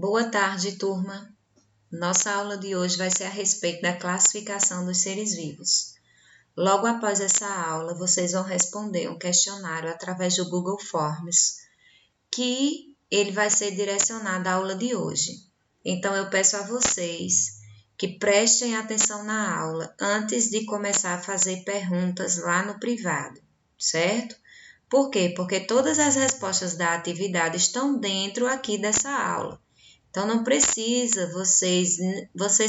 Boa tarde, turma. Nossa aula de hoje vai ser a respeito da classificação dos seres vivos. Logo após essa aula, vocês vão responder um questionário através do Google Forms, que ele vai ser direcionado à aula de hoje. Então, eu peço a vocês que prestem atenção na aula antes de começar a fazer perguntas lá no privado, certo? Por quê? Porque todas as respostas da atividade estão dentro aqui dessa aula. Então, não precisa, vocês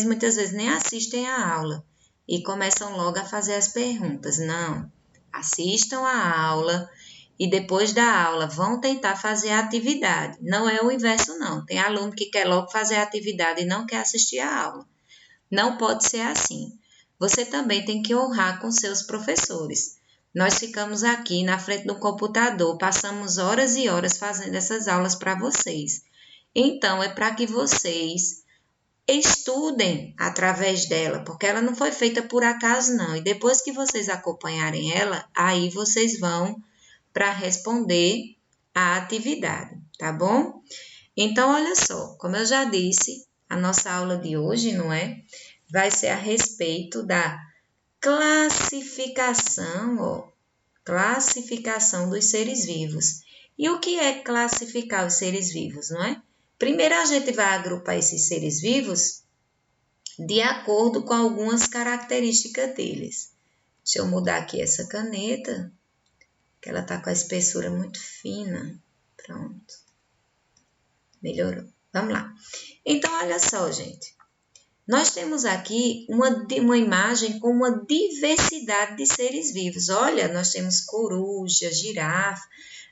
muitas vezes nem assistem a aula e começam logo a fazer as perguntas. Não, assistam a aula e depois da aula vão tentar fazer a atividade. Não é o inverso, não. Tem aluno que quer logo fazer a atividade e não quer assistir a aula. Não pode ser assim. Você também tem que honrar com seus professores. Nós ficamos aqui na frente do computador, passamos horas e horas fazendo essas aulas para vocês. Então, é para que vocês estudem através dela, porque ela não foi feita por acaso, não. E depois que vocês acompanharem ela, aí vocês vão para responder a atividade, tá bom? Então, olha só, como eu já disse, a nossa aula de hoje, não é? Vai ser a respeito da classificação dos seres vivos. E o que é classificar os seres vivos, não é? Primeiro, a gente vai agrupar esses seres vivos de acordo com algumas características deles. Deixa eu mudar aqui essa caneta, que ela está com a espessura muito fina. Pronto. Melhorou. Vamos lá. Então, olha só, gente. Nós temos aqui uma imagem com uma diversidade de seres vivos. Olha, nós temos coruja, girafa,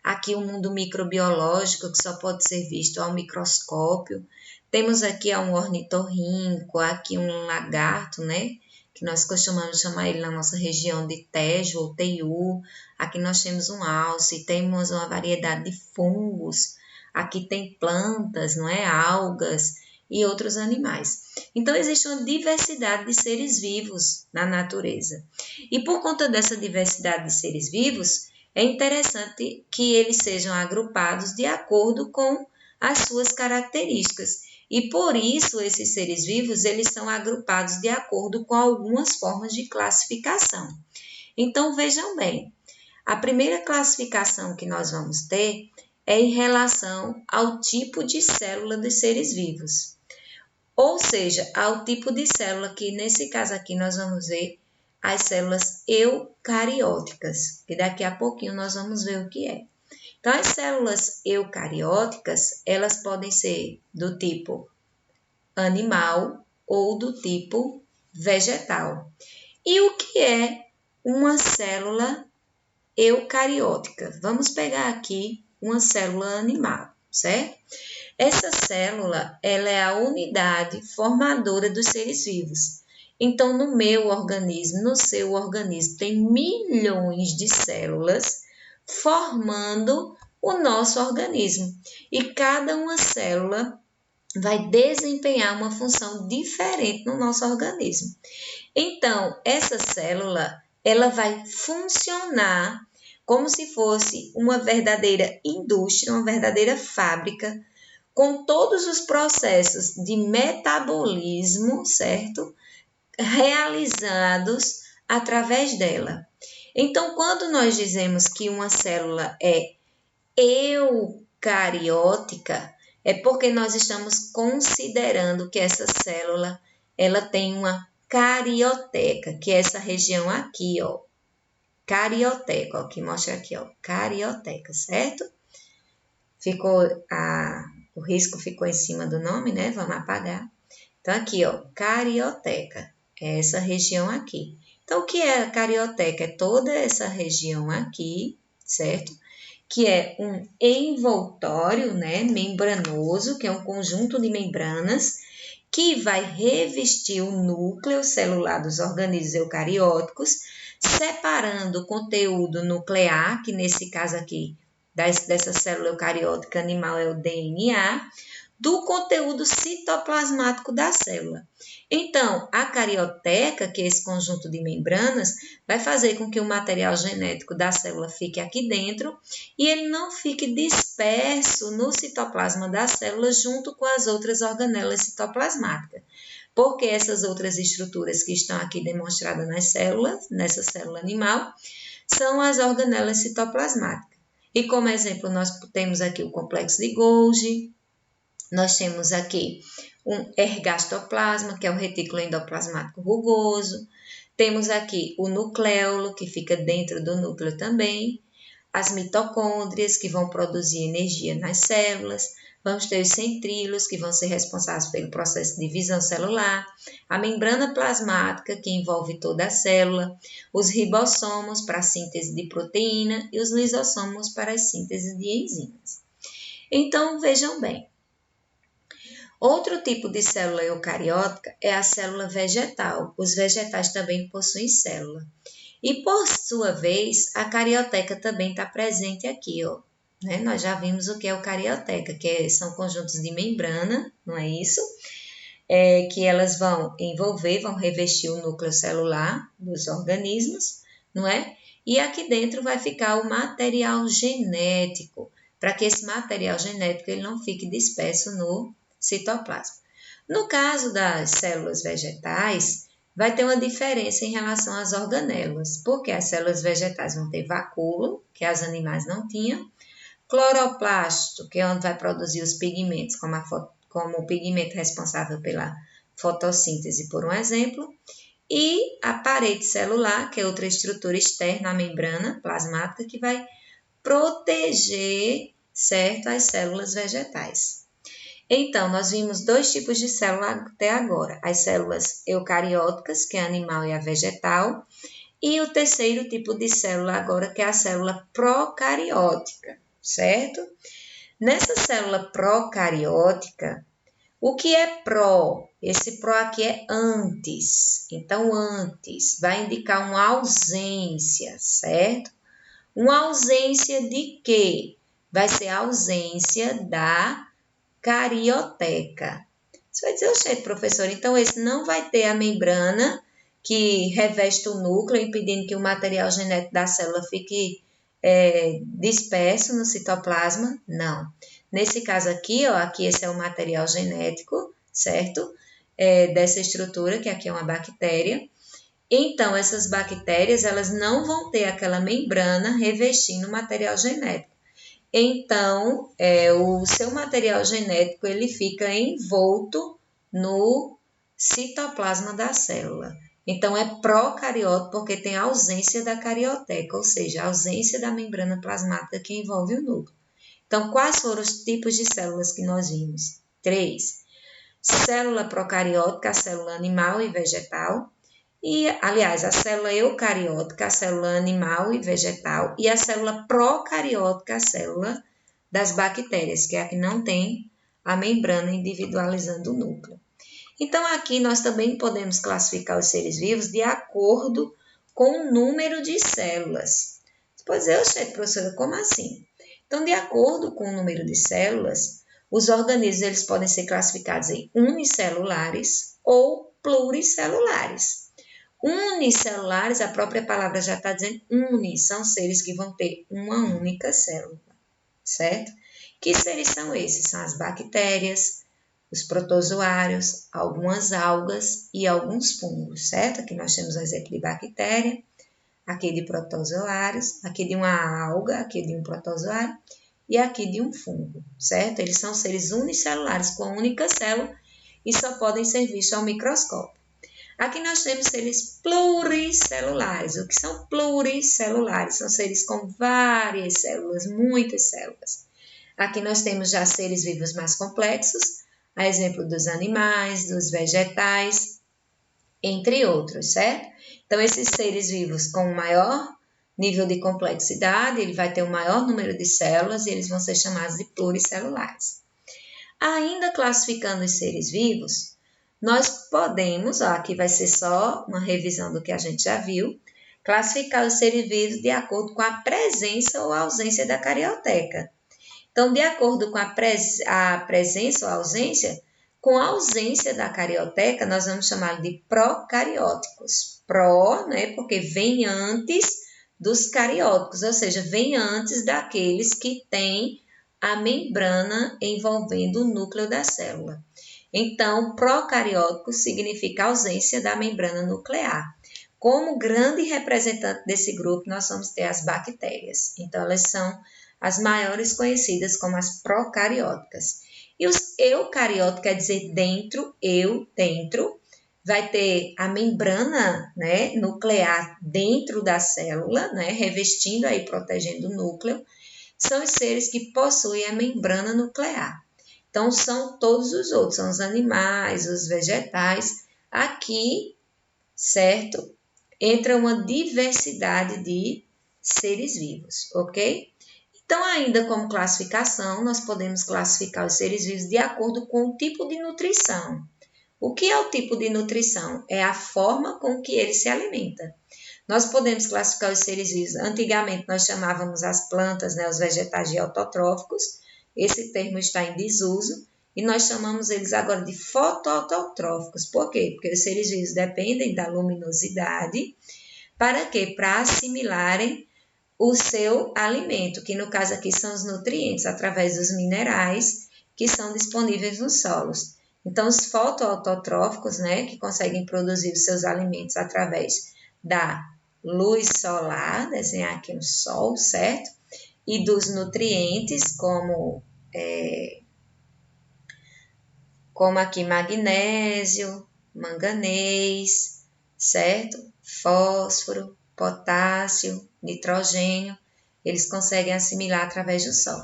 aqui um mundo microbiológico que só pode ser visto ao microscópio. Temos aqui um ornitorrinco, aqui um lagarto, né? Que nós costumamos chamar ele na nossa região de Tejo ou Teiu. Aqui nós temos um alce, temos uma variedade de fungos. Aqui tem plantas, não é? Algas e outros animais. Então, existe uma diversidade de seres vivos na natureza. E por conta dessa diversidade de seres vivos, é interessante que eles sejam agrupados de acordo com as suas características. E por isso, esses seres vivos, eles são agrupados de acordo com algumas formas de classificação. Então, vejam bem, a primeira classificação que nós vamos ter é em relação ao tipo de célula dos seres vivos. Ou seja, ao tipo de célula que, nesse caso aqui, nós vamos ver as células eucarióticas, que daqui a pouquinho nós vamos ver o que é. Então, as células eucarióticas, elas podem ser do tipo animal ou do tipo vegetal. E o que é uma célula eucariótica? Vamos pegar aqui uma célula animal, certo? Essa célula, ela é a unidade formadora dos seres vivos. Então, no meu organismo, no seu organismo, tem milhões de células formando o nosso organismo. E cada uma célula vai desempenhar uma função diferente no nosso organismo. Então, essa célula, ela vai funcionar como se fosse uma verdadeira indústria, uma verdadeira fábrica, com todos os processos de metabolismo, certo? Realizados através dela. Então, quando nós dizemos que uma célula é eucariótica, é porque nós estamos considerando que essa célula, ela tem uma carioteca, que é essa região aqui, ó. Carioteca, ó, que mostra aqui, ó, carioteca, certo? O risco ficou em cima do nome, né? Vamos apagar. Então, aqui, ó, carioteca, é essa região aqui. Então, o que é a carioteca? É toda essa região aqui, certo? Que é um envoltório, né, membranoso, que é um conjunto de membranas, que vai revestir o núcleo celular dos organismos eucarióticos, separando o conteúdo nuclear, que nesse caso aqui, dessa célula eucariótica animal é o DNA, do conteúdo citoplasmático da célula. Então, a carioteca, que é esse conjunto de membranas, vai fazer com que o material genético da célula fique aqui dentro e ele não fique disperso no citoplasma da célula junto com as outras organelas citoplasmáticas. Porque essas outras estruturas que estão aqui demonstradas nas células, nessa célula animal, são as organelas citoplasmáticas. E como exemplo, nós temos aqui o complexo de Golgi, nós temos aqui um ergastoplasma, que é o retículo endoplasmático rugoso. Temos aqui o nucleolo, que fica dentro do núcleo também. As mitocôndrias, que vão produzir energia nas células. Vamos ter os centríolos, que vão ser responsáveis pelo processo de divisão celular. A membrana plasmática, que envolve toda a célula. Os ribossomos, para a síntese de proteína. E os lisossomos, para a síntese de enzimas. Então, vejam bem. Outro tipo de célula eucariótica é a célula vegetal. Os vegetais também possuem célula. E, por sua vez, a carioteca também está presente aqui, ó. Né? Nós já vimos o que é eucarioteca, que são conjuntos de membrana, não é isso? Que elas vão envolver, vão revestir o núcleo celular dos organismos, não é? E aqui dentro vai ficar o material genético, para que esse material genético ele não fique disperso no citoplasma. No caso das células vegetais, vai ter uma diferença em relação às organelas, porque as células vegetais vão ter vacúolo, que as animais não tinham, cloroplasto, que é onde vai produzir os pigmentos, como o pigmento responsável pela fotossíntese, por um exemplo, e a parede celular, que é outra estrutura externa à membrana plasmática, que vai proteger, certo, as células vegetais. Então, nós vimos dois tipos de célula até agora, as células eucarióticas, que é a animal e a vegetal, e o terceiro tipo de célula agora, que é a célula procariótica, certo? Nessa célula procariótica, o que é pró? Esse pró aqui é antes, então antes, vai indicar uma ausência, certo? Uma ausência de quê? Vai ser a ausência da carioteca. Você vai dizer, oxe, professor, então esse não vai ter a membrana que reveste o núcleo, impedindo que o material genético da célula fique disperso no citoplasma? Não. Nesse caso aqui, ó, aqui esse é o material genético, certo? Dessa estrutura, que aqui é uma bactéria. Então, essas bactérias, elas não vão ter aquela membrana revestindo o material genético. Então, o seu material genético ele fica envolto no citoplasma da célula. Então, é procariótico porque tem a ausência da carioteca, ou seja, a ausência da membrana plasmática que envolve o núcleo. Então, quais foram os tipos de células que nós vimos? 3. Célula procariótica, a célula animal e vegetal. E, aliás, a célula eucariótica, a célula animal e vegetal, e a célula procariótica, a célula das bactérias, que é a que não tem a membrana individualizando o núcleo. Então, aqui nós também podemos classificar os seres vivos de acordo com o número de células. Você pode dizer, oxe, professora, como assim? Então, de acordo com o número de células, os organismos eles podem ser classificados em unicelulares ou pluricelulares. Unicelulares, a própria palavra já está dizendo uni, são seres que vão ter uma única célula, certo? Que seres são esses? São as bactérias, os protozoários, algumas algas e alguns fungos, certo? Aqui nós temos um exemplo de bactéria, aqui de protozoários, aqui de uma alga, aqui de um protozoário e aqui de um fungo, certo? Eles são seres unicelulares com uma única célula e só podem ser vistos ao microscópio. Aqui nós temos seres pluricelulares. O que são pluricelulares? São seres com várias células, muitas células. Aqui nós temos já seres vivos mais complexos, a exemplo dos animais, dos vegetais, entre outros, certo? Então, esses seres vivos com maior nível de complexidade, ele vai ter um maior número de células e eles vão ser chamados de pluricelulares. Ainda classificando os seres vivos, nós podemos, aqui vai ser só uma revisão do que a gente já viu, classificar os seres vivos de acordo com a presença ou ausência da carioteca. Então, de acordo com a presença ou ausência, com a ausência da carioteca, nós vamos chamá-lo de procarióticos. Pró, né, porque vem antes dos carióticos, ou seja, vem antes daqueles que têm a membrana envolvendo o núcleo da célula. Então, procariótico significa ausência da membrana nuclear. Como grande representante desse grupo, nós vamos ter as bactérias. Então, elas são as maiores conhecidas como as procarióticas. E os eucarióticos, quer dizer dentro, dentro, vai ter a membrana, né, nuclear dentro da célula, né, revestindo aí, protegendo o núcleo. São os seres que possuem a membrana nuclear. Então, são todos os outros, são os animais, os vegetais. Aqui, certo? Entra uma diversidade de seres vivos, ok? Então, ainda como classificação, nós podemos classificar os seres vivos de acordo com o tipo de nutrição. O que é o tipo de nutrição? É a forma com que ele se alimenta. Nós podemos classificar os seres vivos. Antigamente, nós chamávamos as plantas, né, os vegetais de autotróficos. Esse termo está em desuso. E nós chamamos eles agora de fotoautotróficos. Por quê? Porque os seres vivos dependem da luminosidade. Para quê? Para assimilarem o seu alimento, que no caso aqui são os nutrientes, através dos minerais que são disponíveis nos solos. Então, os fotoautotróficos, né, que conseguem produzir os seus alimentos através da luz solar, desenhar aqui um sol, certo? E dos nutrientes, como aqui magnésio, manganês, certo? Fósforo, potássio, nitrogênio, eles conseguem assimilar através do sol.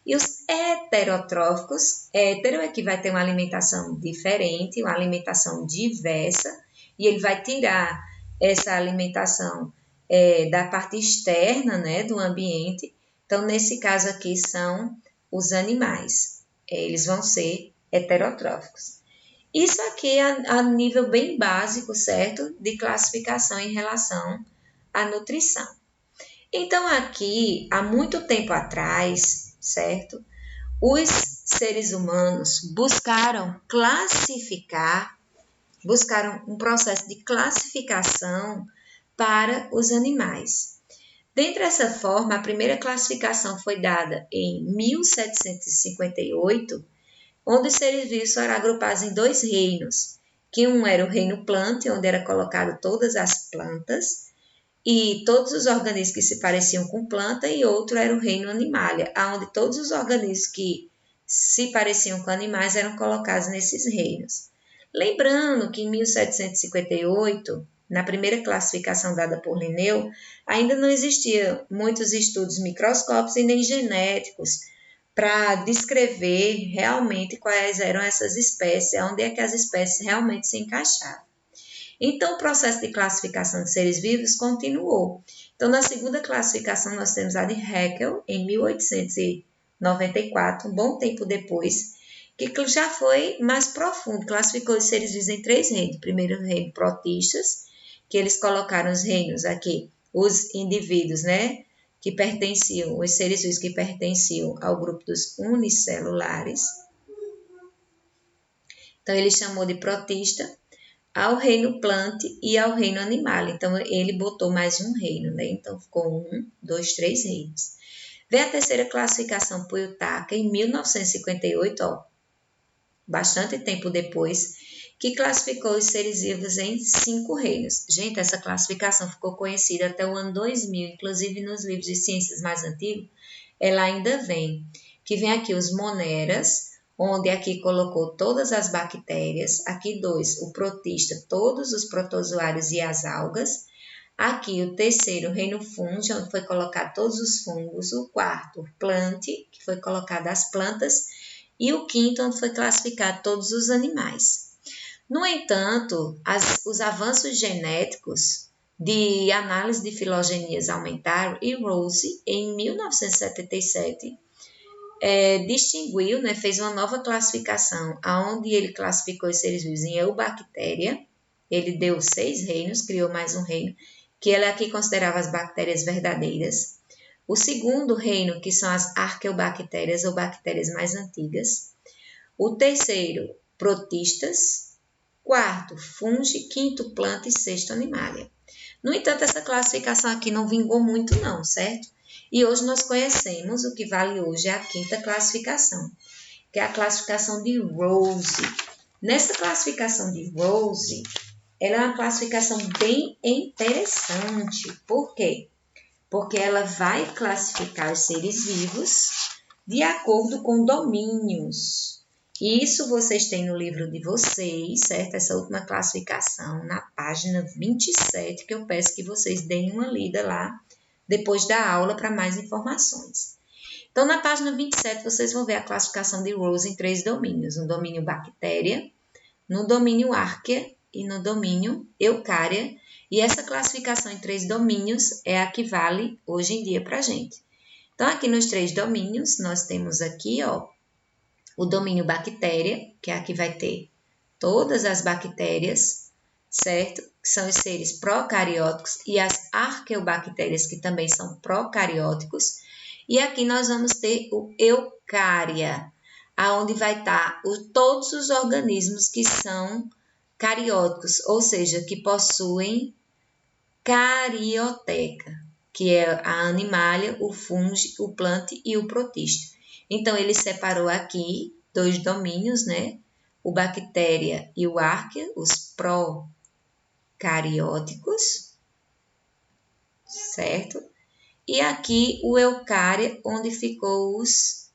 E os heterotróficos, hétero é que vai ter uma alimentação diferente, uma alimentação diversa, e ele vai tirar essa alimentação da parte externa, né, do ambiente. Então, nesse caso aqui, são os animais. Eles vão ser heterotróficos. Isso aqui é a nível bem básico, certo? De classificação em relação à nutrição. Então, aqui, há muito tempo atrás, certo? Os seres humanos buscaram um processo de classificação para os animais. Dentro dessa forma, a primeira classificação foi dada em 1758, onde os seres vivos foram agrupados em dois reinos, que um era o reino planta, onde era colocado todas as plantas e todos os organismos que se pareciam com planta, e outro era o reino animalia, onde todos os organismos que se pareciam com animais eram colocados nesses reinos. Lembrando que em 1758, na primeira classificação dada por Linneu, ainda não existiam muitos estudos microscópicos e nem genéticos para descrever realmente quais eram essas espécies, onde é que as espécies realmente se encaixavam. Então, o processo de classificação de seres vivos continuou. Então, na segunda classificação, nós temos a de Haeckel, em 1894, um bom tempo depois, que já foi mais profundo, classificou os seres vivos em três reinos. Primeiro, o reino protistas, que eles colocaram os reinos aqui, os indivíduos, né, que pertenciam, os seres vivos que pertenciam ao grupo dos unicelulares. Então, ele chamou de protista, ao reino plante e ao reino animal. Então, ele botou mais um reino, né? Então, ficou 1, 2, 3 reinos. Vem a terceira classificação por Yutaka, em 1958, bastante tempo depois, que classificou os seres vivos em 5 reinos. Gente, essa classificação ficou conhecida até o ano 2000, inclusive nos livros de ciências mais antigos, ela ainda vem. Que vem aqui os moneras, onde aqui colocou todas as bactérias, aqui 2, o protista, todos os protozoários e as algas, aqui o terceiro, o reino fungi, onde foi colocado todos os fungos, o quarto, o plante, que foi colocado as plantas, e o quinto, onde foi classificado todos os animais. No entanto, os avanços genéticos de análise de filogenias aumentaram, e Rose, em 1977, distinguiu, né, fez uma nova classificação, onde ele classificou os seres vivos em eubactéria. Ele deu 6 reinos, criou mais um reino, que ele aqui considerava as bactérias verdadeiras. O segundo reino, que são as arqueobactérias ou bactérias mais antigas. O terceiro, protistas. Quarto, fungo. Quinto, planta. E sexto, animalia. No entanto, essa classificação aqui não vingou muito não, certo? E hoje nós conhecemos, o que vale hoje é a quinta classificação, que é a classificação de Rose. Nessa classificação de Rose, ela é uma classificação bem interessante. Por quê? Porque ela vai classificar os seres vivos de acordo com domínios. E isso vocês têm no livro de vocês, certo? Essa última classificação, na página 27, que eu peço que vocês deem uma lida lá, depois da aula, para mais informações. Então, na página 27, vocês vão ver a classificação de Rose em 3 domínios. No domínio bactéria, no domínio arquea e no domínio eucária. E essa classificação em 3 domínios é a que vale hoje em dia para a gente. Então, aqui nos 3 domínios, nós temos aqui, ó, o domínio bactéria, que é a que vai ter todas as bactérias, certo? Que são os seres procarióticos, e as arqueobactérias, que também são procarióticos. E aqui nós vamos ter o eucária, aonde vai estar todos os organismos que são carióticos, ou seja, que possuem carioteca, que é a animalia, o fungo, o plante e o protista. Então, ele separou aqui 2 domínios, né? O bactéria e o arquea, os procarióticos, certo? E aqui o eucária, onde ficou os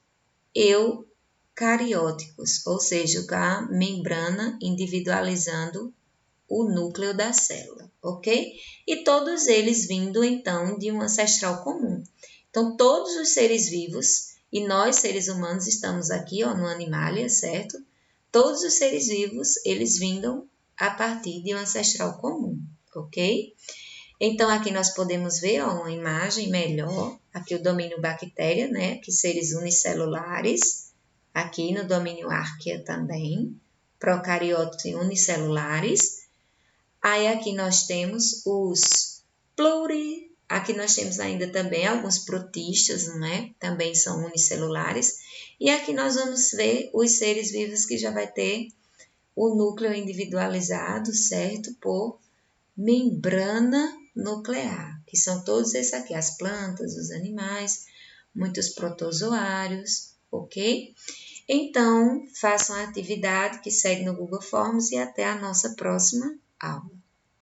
eucarióticos, ou seja, com a membrana individualizando o núcleo da célula, ok? E todos eles vindo, então, de um ancestral comum. Então, todos os seres vivos, e nós, seres humanos, estamos aqui, ó, no Animalia, certo? Todos os seres vivos, eles vindam a partir de um ancestral comum, ok? Então, aqui nós podemos ver, ó, uma imagem melhor, aqui o domínio bactéria, né? Que seres unicelulares, aqui no domínio arquea também, procarióticos e unicelulares. Aí aqui nós temos os aqui nós temos ainda também alguns protistas, não é? Também são unicelulares. E aqui nós vamos ver os seres vivos que já vai ter o núcleo individualizado, certo? Por membrana nuclear, que são todos esses aqui, as plantas, os animais, muitos protozoários, ok? Então, façam a atividade que segue no Google Forms e até a nossa próxima aula.